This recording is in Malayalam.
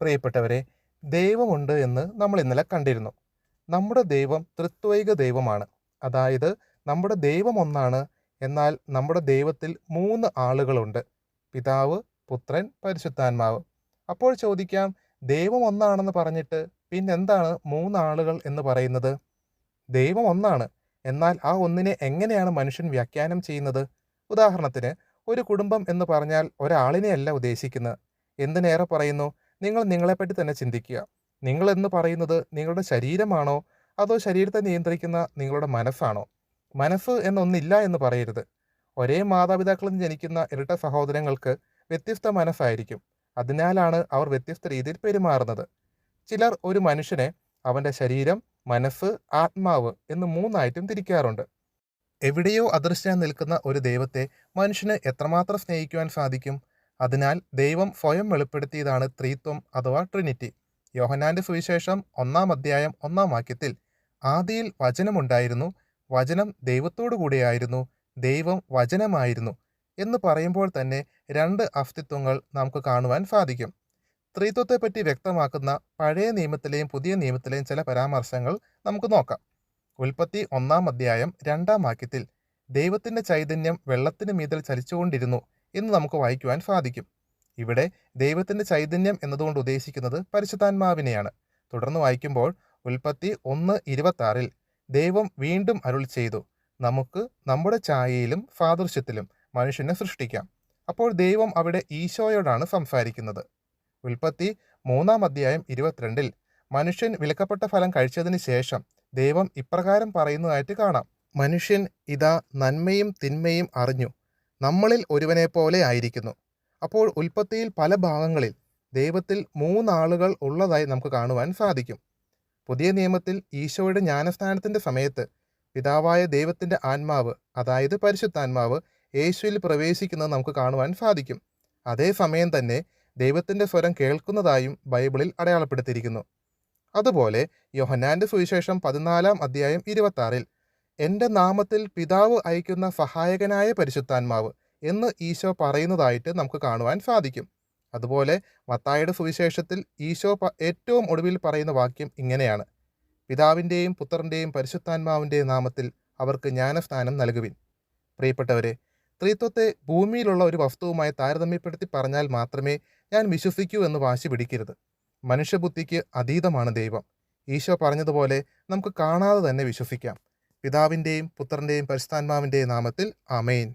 പ്രിയപ്പെട്ടവരെ, ദൈവമുണ്ട് എന്ന് നമ്മൾ ഇന്നലെ കണ്ടിരുന്നു. നമ്മുടെ ദൈവം ത്രിത്വൈക ദൈവമാണ്. അതായത് നമ്മുടെ ദൈവം ഒന്നാണ്. എന്നാൽ നമ്മുടെ ദൈവത്തിൽ 3 ആളുകളുണ്ട്: പിതാവ്, പുത്രൻ, പരിശുദ്ധാത്മാവ്. അപ്പോൾ ചോദിക്കാം, ദൈവം ഒന്നാണെന്ന് പറഞ്ഞിട്ട് പിന്നെന്താണ് 3 ആളുകൾ എന്ന് പറയുന്നത്? ദൈവം ഒന്നാണ്. എന്നാൽ ആ ഒന്നിനെ എങ്ങനെയാണ് മനുഷ്യൻ വ്യാഖ്യാനം ചെയ്യുന്നത്? ഉദാഹരണത്തിന്, ഒരു കുടുംബം എന്ന് പറഞ്ഞാൽ ഒരാളിനെയല്ല ഉദ്ദേശിക്കുന്നത്. എന്തിനേറെ പറയുന്നു, നിങ്ങൾ നിങ്ങളെപ്പറ്റി തന്നെ ചിന്തിക്കുക. നിങ്ങൾ എന്ന് പറയുന്നത് നിങ്ങളുടെ ശരീരമാണോ, അതോ ശരീരത്തെ നിയന്ത്രിക്കുന്ന നിങ്ങളുടെ മനസ്സാണോ? മനസ്സ് എന്നൊന്നില്ല എന്ന് പറയരുത്. ഒരേ മാതാപിതാക്കളിൽ നിന്ന് ജനിക്കുന്ന ഇരട്ട സഹോദരങ്ങൾക്ക് വ്യത്യസ്ത മനസ്സായിരിക്കും. അതിനാലാണ് അവർ വ്യത്യസ്ത രീതിയിൽ പെരുമാറുന്നത്. ചിലർ ഒരു മനുഷ്യനെ അവൻ്റെ ശരീരം, മനസ്സ്, ആത്മാവ് എന്ന് 3ആയിട്ടും തിരിക്കാറുണ്ട്. എവിടെയോ അദൃശ്യനായി നിൽക്കുന്ന ഒരു ദൈവത്തെ മനുഷ്യന് എത്രമാത്രം സ്നേഹിക്കുവാൻ സാധിക്കും? അതിനാൽ ദൈവം സ്വയം വെളിപ്പെടുത്തിയതാണ് ത്രിത്വം അഥവാ ട്രിനിറ്റി. യോഹന്നാന്റെ സുവിശേഷം 1-ാം അധ്യായം 1-ാം വാക്യത്തിൽ, ആദിയിൽ വചനമുണ്ടായിരുന്നു, വചനം ദൈവത്തോടു കൂടെയായിരുന്നു, ദൈവം വചനമായിരുന്നു എന്ന് പറയുമ്പോൾ തന്നെ 2 അസ്തിത്വങ്ങൾ നമുക്ക് കാണുവാൻ സാധിക്കും. ത്രിത്വത്തെപ്പറ്റി വ്യക്തമാക്കുന്ന പഴയ നിയമത്തിലെയും പുതിയ നിയമത്തിലെയും ചില പരാമർശങ്ങൾ നമുക്ക് നോക്കാം. ഉൽപ്പത്തി 1-ാം അധ്യായം 2-ാം വാക്യത്തിൽ, ദൈവത്തിൻ്റെ ചൈതന്യം വെള്ളത്തിന് മീതിൽ ചലിച്ചുകൊണ്ടിരുന്നു എന്ന് നമുക്ക് വായിക്കുവാൻ സാധിക്കും. ഇവിടെ ദൈവത്തിൻ്റെ ചൈതന്യം എന്നതുകൊണ്ട് ഉദ്ദേശിക്കുന്നത് പരിശുദ്ധാത്മാവിനെയാണ്. തുടർന്ന് വായിക്കുമ്പോൾ ഉൽപ്പത്തി 1:26, ദൈവം വീണ്ടും അരുൾ ചെയ്തു, നമുക്ക് നമ്മുടെ ഛായയിലും സാദൃശ്യത്തിലും മനുഷ്യനെ സൃഷ്ടിക്കാം. അപ്പോൾ ദൈവം അവിടെ ഈശോയോടാണ് സംസാരിക്കുന്നത്. ഉൽപ്പത്തി 3-ാം അധ്യായം 22-ൽ മനുഷ്യൻ വിലക്കപ്പെട്ട ഫലം കഴിച്ചതിന് ശേഷം ദൈവം ഇപ്രകാരം പറയുന്നതായിട്ട് കാണാം, മനുഷ്യൻ ഇതാ നന്മയും തിന്മയും അറിഞ്ഞു, നമ്മളിൽ ഒരുവനെ പോലെ ആയിരിക്കുന്നു. അപ്പോൾ ഉൽപ്പത്തിയിൽ പല ഭാഗങ്ങളിൽ ദൈവത്തിൽ 3 ആളുകൾ ഉള്ളതായി നമുക്ക് കാണുവാൻ സാധിക്കും. പുതിയ നിയമത്തിൽ ഈശോയുടെ ജ്ഞാനസ്നാനത്തിൻ്റെ സമയത്ത് പിതാവായ ദൈവത്തിൻ്റെ ആത്മാവ്, അതായത് പരിശുദ്ധാത്മാവ്, യേശുവിൽ പ്രവേശിക്കുന്നത് നമുക്ക് കാണുവാൻ സാധിക്കും. അതേസമയം തന്നെ ദൈവത്തിൻ്റെ സ്വരം കേൾക്കുന്നതായും ബൈബിളിൽ അടയാളപ്പെടുത്തിയിരിക്കുന്നു. അതുപോലെ യോഹന്നാന്റെ സുവിശേഷം 14-ാം അധ്യായം 26-ൽ, എൻ്റെ നാമത്തിൽ പിതാവ് അയക്കുന്ന സഹായകനായ പരിശുദ്ധാത്മാവ് എന്ന് ഈശോ പറയുന്നതായിട്ട് നമുക്ക് കാണുവാൻ സാധിക്കും. അതുപോലെ മത്തായിയുടെ സുവിശേഷത്തിൽ ഈശോ ഏറ്റവും ഒടുവിൽ പറയുന്ന വാക്യം ഇങ്ങനെയാണ്, പിതാവിൻ്റെയും പുത്രൻ്റെയും പരിശുദ്ധാത്മാവിൻ്റെയും നാമത്തിൽ അവർക്ക് ജ്ഞാനസ്നാനം നൽകുവിൻ. പ്രിയപ്പെട്ടവരെ, ത്രിത്വത്തെ ഭൂമിയിലുള്ള ഒരു വസ്തുവുമായി താരതമ്യപ്പെടുത്തി പറഞ്ഞാൽ മാത്രമേ ഞാൻ വിശ്വസിക്കൂ എന്ന് വാശി പിടിക്കരുത്. മനുഷ്യബുദ്ധിക്ക് അതീതമാണ് ദൈവം. ഈശോ പറഞ്ഞതുപോലെ നമുക്ക് കാണാതെ തന്നെ വിശ്വസിക്കാം. പിതാവിൻ്റെയും പുത്രൻ്റെയും പരിശുദ്ധാത്മാവിൻ്റെയും നാമത്തിൽ ആമേൻ.